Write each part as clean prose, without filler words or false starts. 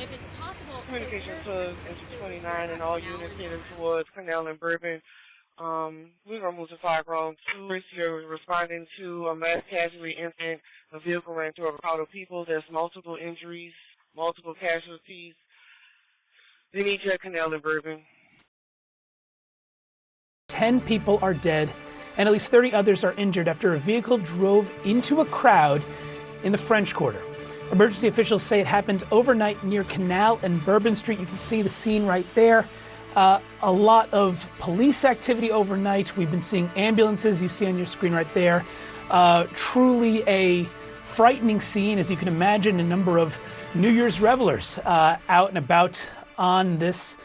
if it's possible. Communication to Entry 29 and all units heading towards Canal and Bourbon. We're going to move to 5 Road 2. You're responding to a mass casualty incident. A vehicle ran through a crowd of people. There's multiple injuries, multiple casualties. They need you at Canal and Bourbon. 10 people are dead and at least 30 others are injured after a vehicle drove into a crowd in the French Quarter. Emergency officials say it happened overnight near Canal and Bourbon Street. You can see the scene right there. A lot of police activity overnight. We've been seeing ambulances, you see on your screen right there. Truly a frightening scene, as you can imagine, a number of New Year's revelers out and about on this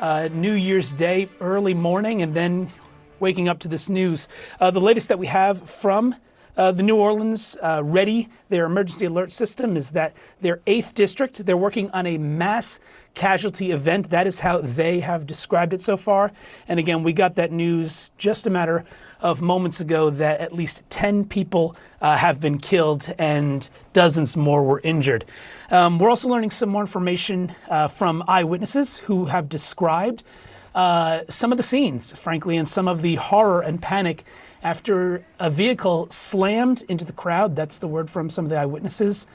New Year's Day, early morning, and then waking up to this news. The latest that we have from the New Orleans Ready, their emergency alert system, is that their 8th district, they're working on a mass casualty event. That is how they have described it so far. And again, we got that news just a matter of moments ago that at least 10 people have been killed and dozens more were injured. We're also learning some more information from eyewitnesses who have described some of the scenes, frankly, and some of the horror and panic after a vehicle slammed into the crowd. That's the word from some of the eyewitnesses.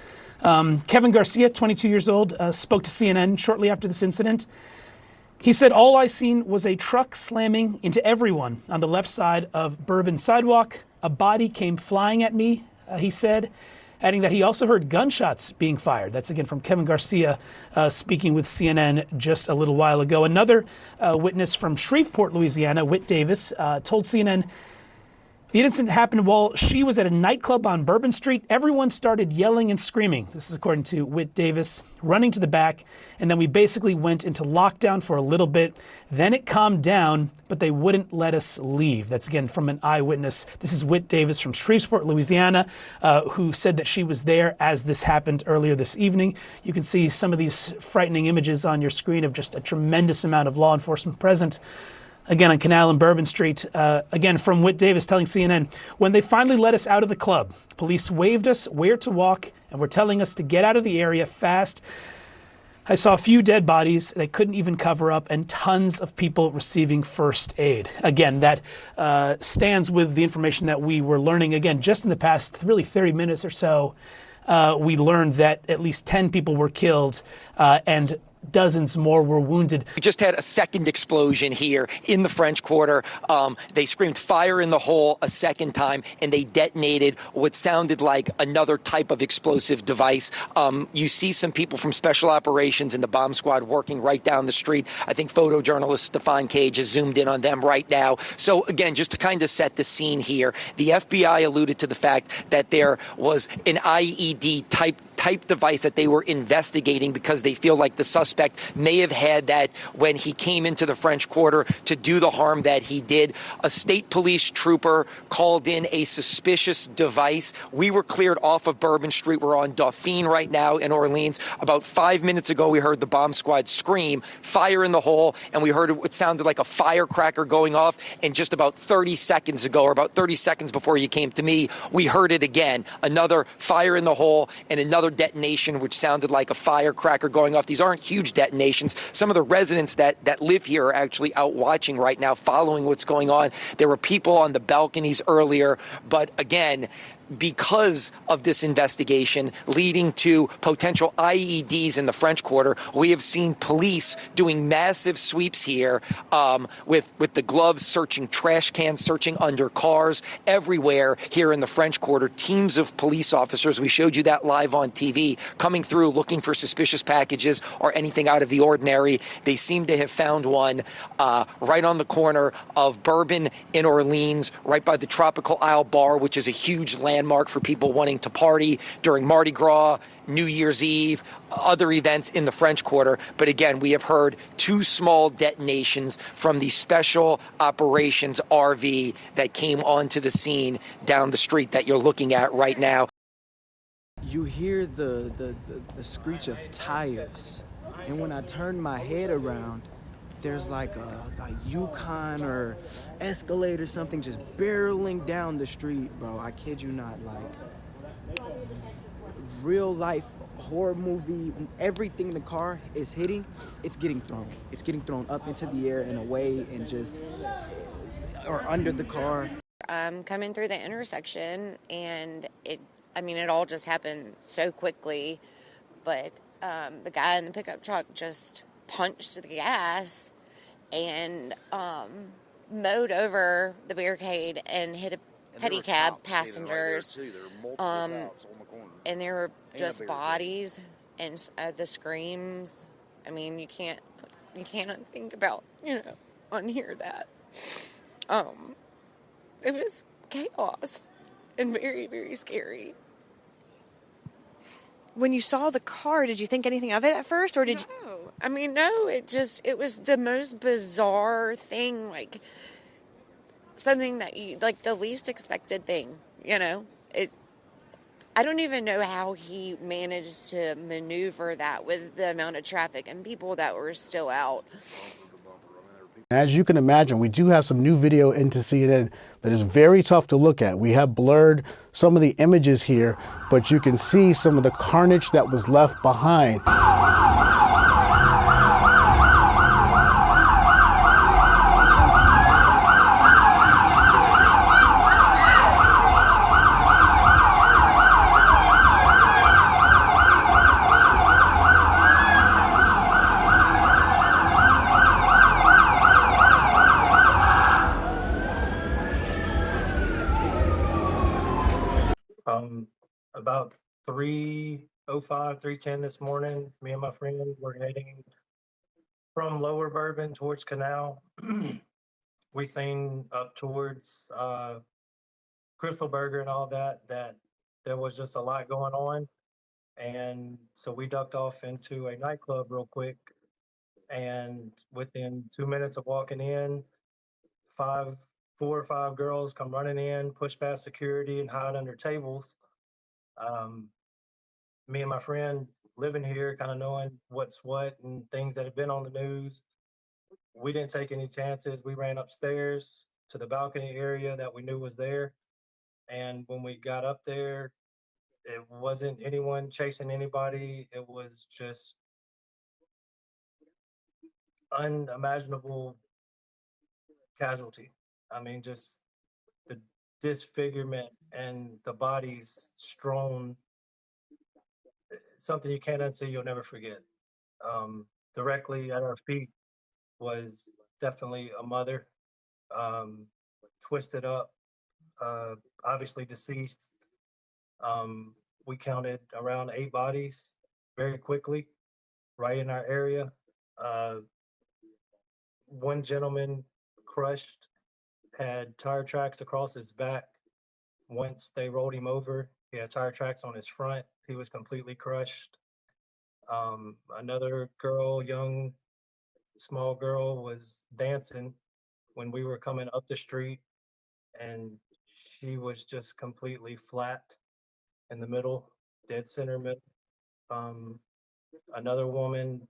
Kevin Garcia, 22 years old, spoke to CNN shortly after this incident. He said, "All I seen was a truck slamming into everyone on the left side of Bourbon sidewalk. A body came flying at me," he said, adding that he also heard gunshots being fired. That's again from Kevin Garcia speaking with CNN just a little while ago. Another witness from Shreveport, Louisiana, Whit Davis, told CNN, "The incident happened while she was at a nightclub on Bourbon Street. Everyone started yelling and screaming." This is according to Whit Davis, "running to the back, and then we basically went into lockdown for a little bit. Then it calmed down, but they wouldn't let us leave." That's again from an eyewitness. This is Whit Davis from Shreveport, Louisiana, who said that she was there as this happened earlier this evening. You can see some of these frightening images on your screen of just a tremendous amount of law enforcement present. Again, on Canal and Bourbon Street, again from Whit Davis telling CNN, "When they finally let us out of the club, police waved us where to walk and were telling us to get out of the area fast. I saw a few dead bodies they couldn't even cover up and tons of people receiving first aid." Again, that stands with the information that we were learning, again, just in the past really 30 minutes or so. We learned that at least 10 people were killed and dozens more were wounded. We just had a second explosion here in the French Quarter. They screamed fire in the hole a second time, and they detonated what sounded like another type of explosive device. You see some people from Special Operations and the bomb squad working right down the street. I think photojournalist Stefan Cage has zoomed in on them right now. So again, just to kind of set the scene here, the FBI alluded to the fact that there was an IED type device that they were investigating because they feel like the suspect may have had that when he came into the French Quarter to do the harm that he did. A state police trooper called in a suspicious device. We were cleared off of Bourbon Street. We're on Dauphine right now in Orleans. About 5 minutes ago, we heard the bomb squad scream, "Fire in the hole," and we heard it sounded like a firecracker going off. And just about 30 seconds ago, or about 30 seconds before you came to me, we heard it again. Another fire in the hole and another detonation, which sounded like a firecracker going off. These aren't huge detonations. Some of the residents that live here are actually out watching right now, following what's going on. There were people on the balconies earlier, but again, because of this investigation leading to potential IEDs in the French Quarter, we have seen police doing massive sweeps here with the gloves, searching trash cans, searching under cars, everywhere here in the French Quarter. Teams of police officers, we showed you that live on TV, coming through looking for suspicious packages or anything out of the ordinary. They seem to have found one right on the corner of Bourbon in Orleans, right by the Tropical Isle Bar, which is a huge landmark for people wanting to party during Mardi Gras, New Year's Eve, other events in the French Quarter. But again, we have heard 2 small detonations from the Special Operations RV that came onto the scene down the street that you're looking at right now. You hear the screech of tires, and when I turn my head around, there's like a Yukon or Escalade or something just barreling down the street, bro. I kid you not, like real life horror movie, everything the car is hitting, it's getting thrown. It's getting thrown up into the air and away and just, or under the car. Coming through the intersection, and it all just happened so quickly, but the guy in the pickup truck just punched the gas and mowed over the barricade and hit a pedicab passengers. And there were just bodies and the screams. I mean, you can't think about, unhear that. It was chaos and very, very scary. When you saw the car, did you think anything of it at first, or did you? No, it was the most bizarre thing, like something that you, like the least expected thing, I don't even know how he managed to maneuver that with the amount of traffic and people that were still out. As you can imagine, we do have some new video into CNN that is very tough to look at. We have blurred some of the images here, but you can see some of the carnage that was left behind. About 3:05, 3:10 this morning, me and my friend were heading from Lower Bourbon towards Canal. We seen up towards Crystal Burger and all that there was just a lot going on. And so we ducked off into a nightclub real quick. And within 2 minutes of walking in, 4 or 5 girls come running in, push past security and hide under tables. Me and my friend living here, kind of knowing what's what and things that have been on the news, we didn't take any chances. We ran upstairs to the balcony area that we knew was there. And when we got up there, it wasn't anyone chasing anybody. It was just unimaginable casualty. I mean, just the disfigurement and the bodies strewn, something you can't unsee, you'll never forget. Directly at our feet was definitely a mother, twisted up, obviously deceased. We counted around 8 bodies very quickly, right in our area. One gentleman crushed, had tire tracks across his back. Once they rolled him over, he had tire tracks on his front. He was completely crushed. Another girl, small girl, was dancing when we were coming up the street, and she was just completely flat in the middle, dead center mid. Another woman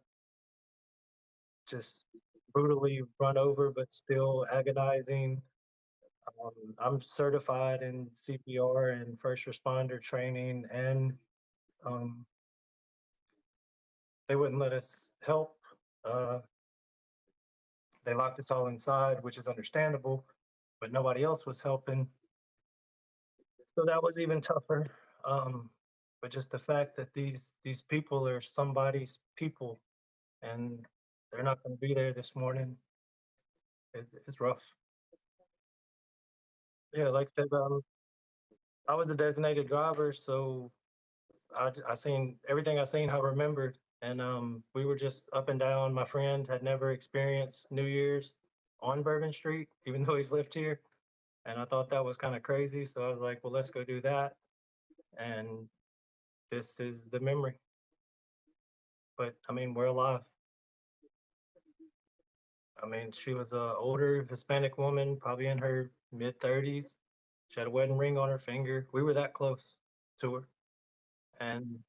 just brutally run over, but still agonizing. I'm certified in CPR and first responder training, and they wouldn't let us help. They locked us all inside, which is understandable, but nobody else was helping. So that was even tougher. But just the fact that these people are somebody's people, and they're not going to be there this morning, it's rough. Yeah, like I said, I was the designated driver, so I seen everything I seen, I remembered. And we were just up and down. My friend had never experienced New Year's on Bourbon Street, even though he's lived here. And I thought that was kind of crazy. So I was like, well, let's go do that. And this is the memory. But I mean, we're alive. I mean, she was an older Hispanic woman, probably in her mid-30s. She had a wedding ring on her finger. We were that close to her. And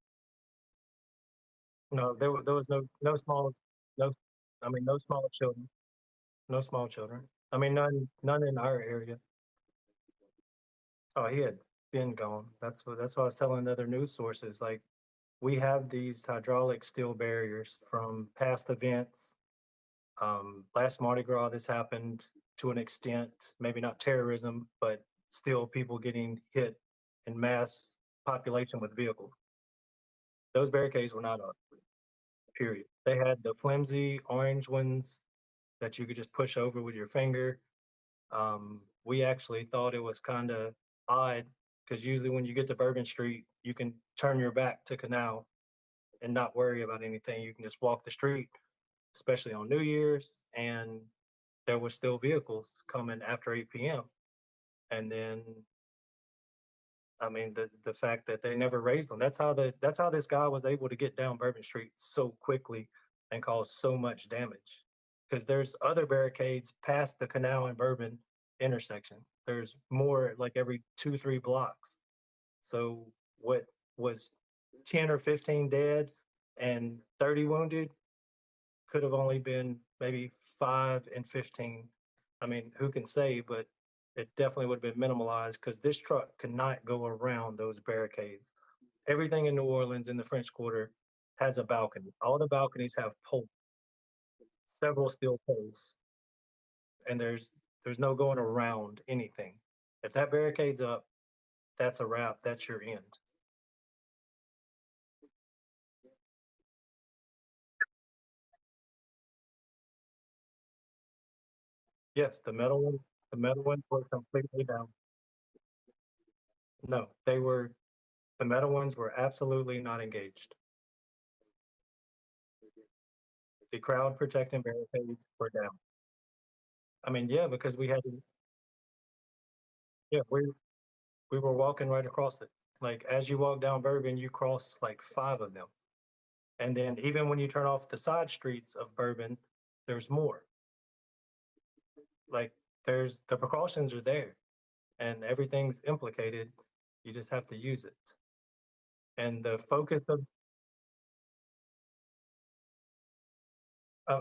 no, there was no small, no, I mean, no small children, no small children. I mean, none in our area. Oh, he had been gone. That's what I was telling the other news sources. Like, we have these hydraulic steel barriers from past events. Last Mardi Gras, this happened to an extent, maybe not terrorism, but still people getting hit in mass population with vehicles. Those barricades were not up, period. They had the flimsy orange ones that you could just push over with your finger. We actually thought it was kind of odd because usually when you get to Bourbon Street, you can turn your back to Canal and not worry about anything. You can just walk the street, especially on New Year's, and there were still vehicles coming after 8 p.m. And then, I mean, the fact that they never raised them. That's how this guy was able to get down Bourbon Street so quickly and cause so much damage. Because there's other barricades past the Canal and Bourbon intersection. There's more like every 2-3 blocks. So what was 10 or 15 dead and 30 wounded could have only been maybe 5 and 15. I mean, who can say, but it definitely would have been minimalized because this truck could not go around those barricades. Everything in New Orleans in the French Quarter has a balcony. All the balconies have poles, several steel poles, and there's no going around anything. If that barricade's up, that's a wrap. That's your end. Yes, the metal ones were completely down. No, the metal ones were absolutely not engaged. The crowd protecting barricades were down. I mean, yeah, because yeah, we were walking right across it. Like as you walk down Bourbon, you cross like 5 of them. And then even when you turn off the side streets of Bourbon, there's more. Like the precautions are there and everything's implicated. You just have to use it. And the focus of,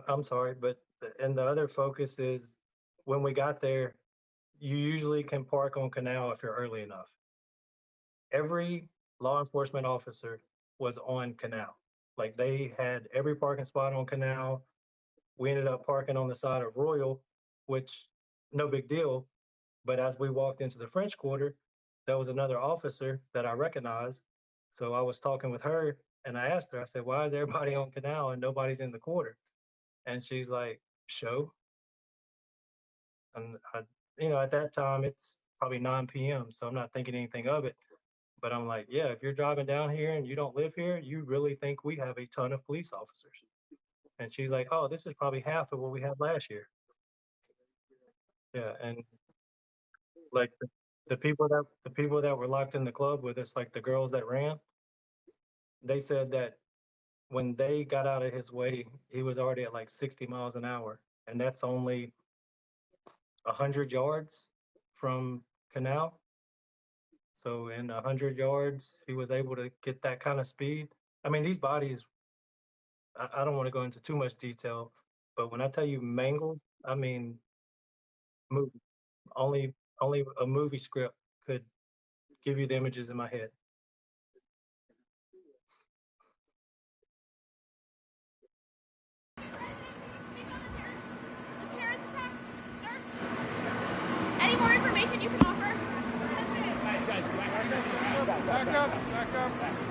I'm sorry, but and the other focus is when we got there, you usually can park on Canal if you're early enough. Every law enforcement officer was on Canal. Like they had every parking spot on Canal. We ended up parking on the side of Royal, which no big deal. But as we walked into the French Quarter, there was another officer that I recognized. So I was talking with her and I asked her, I said, why is everybody on Canal and nobody's in the quarter? And she's like, show. And at that time it's probably 9 p.m. So I'm not thinking anything of it. But I'm like, yeah, if you're driving down here and you don't live here, you really think we have a ton of police officers. And she's like, oh, this is probably half of what we had last year. Yeah, and like the people that were locked in the club with us, like the girls that ran, they said that when they got out of his way, he was already at like 60 miles an hour. And that's only 100 yards from Canal. So in 100 yards, he was able to get that kind of speed. I mean, these bodies, I don't want to go into too much detail, but when I tell you mangled, I mean, movie. Only a movie script could give you the images in my head. Any more information you can offer? Back up.